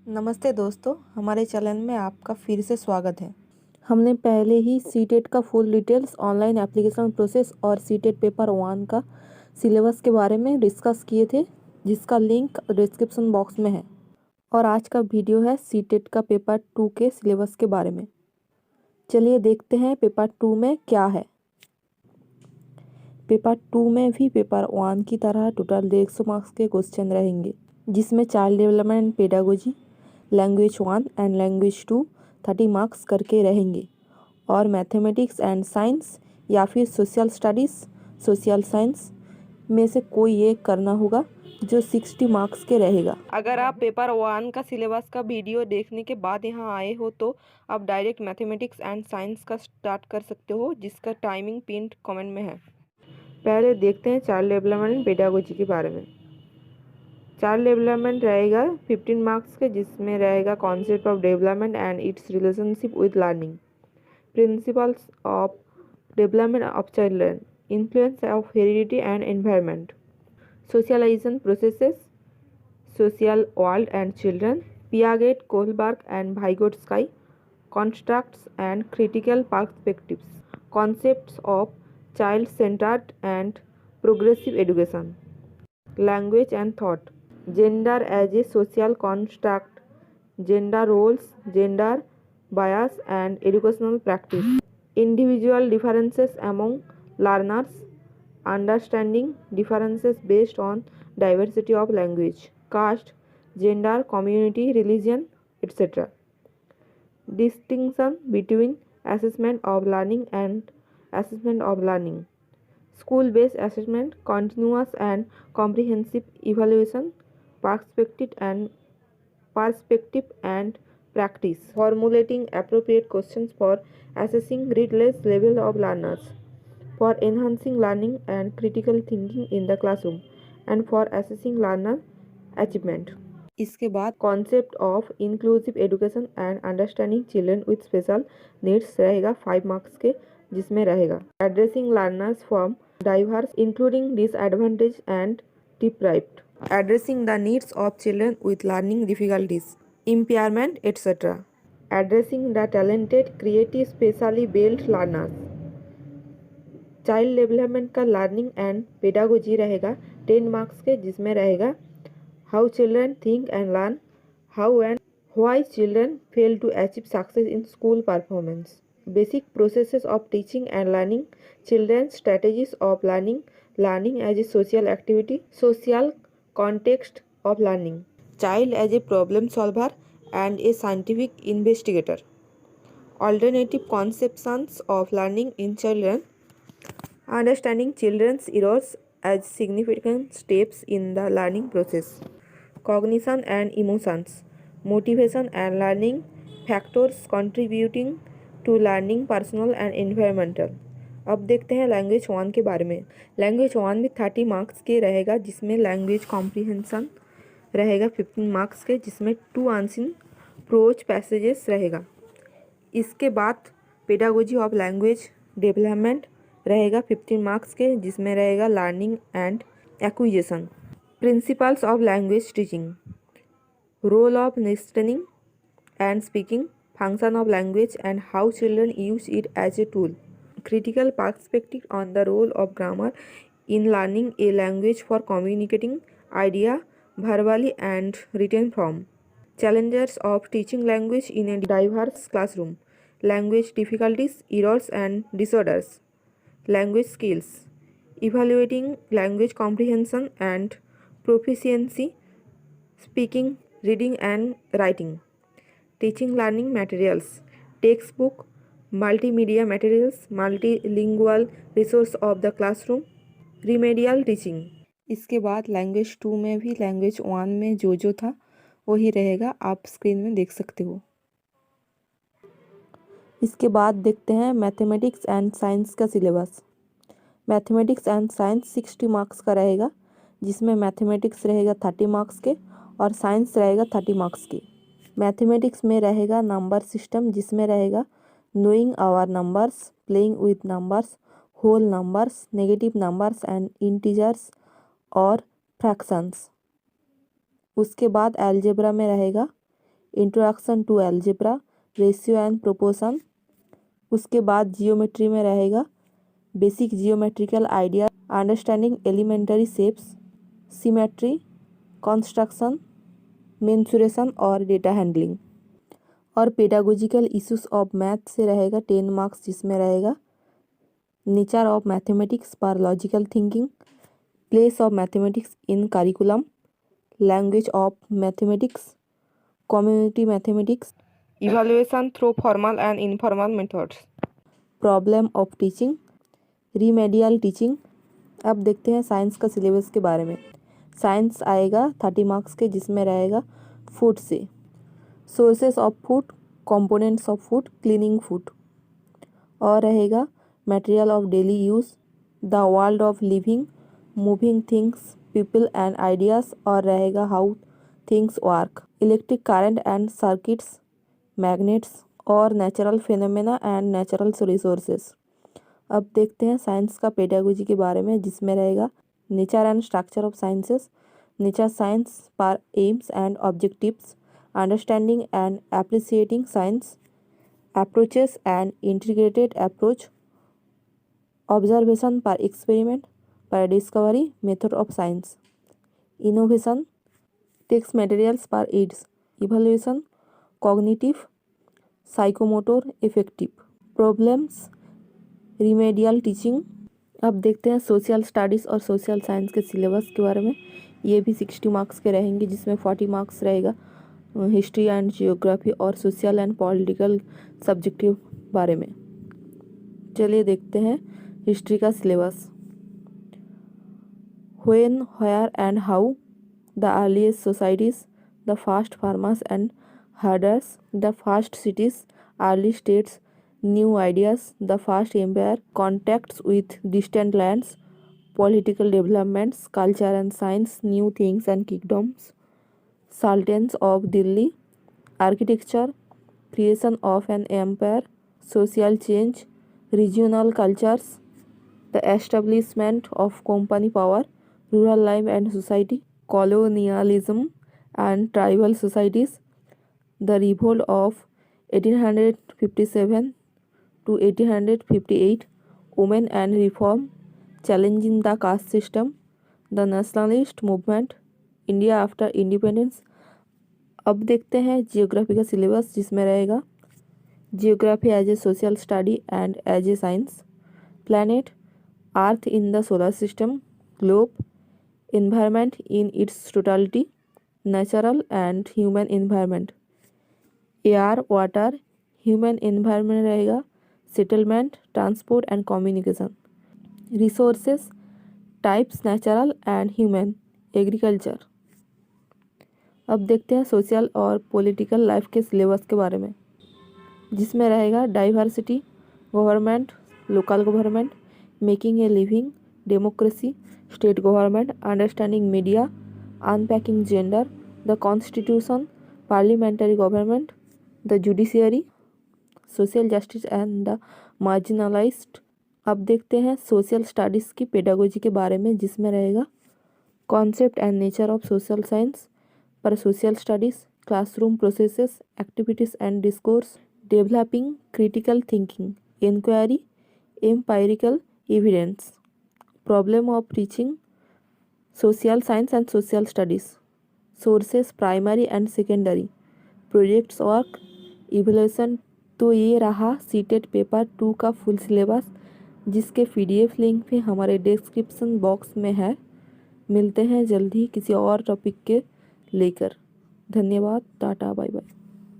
नमस्ते दोस्तों, हमारे चैनल में आपका फिर से स्वागत है। हमने पहले ही सीटेट का full details, online application process और सीटेट पेपर 1 का सिलेबस के बारे में डिस्कस किए थे, जिसका लिंक डिस्क्रिप्शन बॉक्स में है। और आज का वीडियो है सीटेट का पेपर 2 के सिलेबस के बारे में। चलिए देखते हैं पेपर 2 में क्या है। पेपर 2 में भी पेपर 1 की तरह टोटल 150 मार्क्स के क्वेश्चन रहेंगे, जिसमें child development, pedagogy, language 1 and language 2 30 marks करके रहेंगे, और मैथमेटिक्स एंड साइंस या फिर सोशल स्टडीज़, सोशल साइंस में से कोई एक करना होगा, जो 60 मार्क्स के रहेगा। अगर आप पेपर 1 का सिलेबस का वीडियो देखने के बाद यहाँ आए हो तो आप डायरेक्ट मैथमेटिक्स एंड साइंस का स्टार्ट कर सकते हो, जिसका टाइमिंग पिन कमेंट में है। पहले देखते हैं चाइल्ड डेवलपमेंट पेडागोजी के बारे में। चाइल्ड डेवलपमेंट रहेगा 15 मार्क्स के, जिसमें रहेगा concept of development and its relationship with learning, principles of development of children, influence of heredity and environment, socialization processes, social world and children, Piaget, Kohlberg and Vygotsky, constructs and critical perspectives, concepts of child-centered and progressive education, language and thought, gender as a social construct, gender roles, gender bias and educational practice, individual differences among learners, understanding differences based on diversity of language, caste, gender, community, religion, etc. Distinction between assessment of learning and assessment of learning, school-based assessment, continuous and comprehensive evaluation, perspective and practice, formulating appropriate questions for assessing readiness level of learners, for enhancing learning and critical thinking in the classroom, and for assessing learner achievement. इसके बाद concept of inclusive education and understanding children with special needs रहेगा 5 marks के, जिसमें रहेगा addressing learners from diverse including disadvantage and deprived, addressing the needs of children with learning difficulties, impairment etcetera, addressing the talented creative specially abled learners. Child development का learning and pedagogy रहेगा 10 marks के, जिसमें रहेगा how children think and learn, how and why children fail to achieve success in school performance, basic processes of teaching and learning, children's strategies of learning, learning as a social activity, social context of learning, child as a problem solver and a scientific investigator, alternative conceptions of learning in children, understanding children's errors as significant steps in the learning process, cognition and emotions, motivation and learning factors contributing to learning, personal and environmental। अब देखते हैं language 1 के बारे में। Language 1 में 30 marks के रहेगा, जिसमें लैंग्वेज कॉम्प्रिहेंशन रहेगा 15 मार्क्स के, जिसमें 2 आंसर प्रोज पैसेजेस रहेगा। इसके बाद पेडागोजी ऑफ लैंग्वेज डेवलपमेंट रहेगा 15 मार्क्स के, जिसमें रहेगा learning and acquisition, principles of language teaching, role of listening and speaking, function of language and how children use it as a tool, critical perspective on the role of grammar in learning a language for communicating idea verbally and written form, challenges of teaching language in a diverse classroom, language difficulties, errors and disorders, language skills, evaluating language comprehension and proficiency, speaking, reading and writing, teaching learning materials, textbook, multimedia materials, multilingual resource of the classroom, remedial teaching। इसके बाद language 2 में भी language 1 में जो था वही रहेगा, आप स्क्रीन में देख सकते हो। इसके बाद देखते हैं मैथमेटिक्स एंड साइंस का syllabus. Mathematics and science 60 marks का रहेगा, जिसमें मैथमेटिक्स रहेगा 30 मार्क्स के और साइंस रहेगा 30 मार्क्स के। मैथमेटिक्स में रहेगा नंबर सिस्टम, जिसमें रहेगा knowing our numbers, playing with numbers, whole numbers, negative numbers and integers और फ्रैक्शंस। उसके बाद अलजेब्रा में रहेगा introduction to algebra, ratio and proportion. उसके बाद जियोमेट्री में रहेगा basic geometrical idea, understanding elementary shapes, symmetry, construction, mensuration और डेटा हैंडलिंग। और पेडागोजिकल इश्यूज ऑफ मैथ से रहेगा 10 मार्क्स, जिसमें रहेगा नेचर ऑफ मैथमेटिक्स पर logical thinking, place of mathematics in curriculum, language of mathematics, community mathematics, evaluation through formal and informal methods, problem of teaching, remedial teaching. अब देखते हैं science का syllabus के बारे में। साइंस आएगा 30 मार्क्स के, जिसमें रहेगा फूड से sources of food, components of food, cleaning food. और रहेगा material of daily use, the world of living, moving things, people and ideas. और रहेगा how things work, electric current and circuits, magnets. और natural phenomena and natural resources. अब देखते हैं science का pedagogy के बारे में, जिसमें रहेगा nature and structure of sciences, nature science पर aims and objectives, understanding and appreciating science, approaches and integrated approach, observation per experiment, per discovery, method of science, innovation, text materials per aids, evaluation, cognitive, psychomotor, effective, problems, remedial teaching। अब देखते हैं social studies और social science के syllabus के बारे में। ये भी 60 मार्क्स के रहेंगे, जिसमें 40 मार्क्स रहेगा हिस्ट्री एंड जियोग्राफी और सोशल एंड पॉलिटिकल सब्जेक्ट के बारे में। चलिए देखते हैं हिस्ट्री का syllabus. When, where and how, the earliest societies, the first farmers and herders, the first cities, early states, new ideas, the first empire, contacts with distant lands, political developments, culture and science, new things and kingdoms, sultans of Delhi, architecture, creation of an empire, social change, regional cultures, the establishment of company power, rural life and society, colonialism and tribal societies, the revolt of 1857 to 1858, women and reform, challenging the caste system, the nationalist movement, India after independence. अब देखते हैं geography का syllabus, जिसमें रहेगा geography as a social study and as a science, planet, earth in the solar system, globe, environment in its totality, natural and human environment, air, water, human environment रहेगा, settlement, transport and communication, resources, types natural and human, agriculture. अब देखते हैं social और political life के syllabus के बारे में, जिसमें रहेगा diversity, government, local government, making a living, democracy, state government, understanding media, unpacking gender, the constitution, parliamentary government, the judiciary, social justice and the marginalised. अब देखते हैं सोशल स्टडीज़ की पेडागोजी के बारे में, जिसमें रहेगा concept and nature of social science पर social studies, classroom processes, activities and discourse, developing critical thinking, inquiry, empirical evidence, problem of teaching, social science and social studies, sources primary and secondary, projects work, evaluation. तो ये रहा CTET paper 2 का full syllabus, जिसके PDF link भी हमारे description box में है। मिलते हैं जल्दी किसी और टॉपिक के लेकर। धन्यवाद, टाटा, बाय बाय।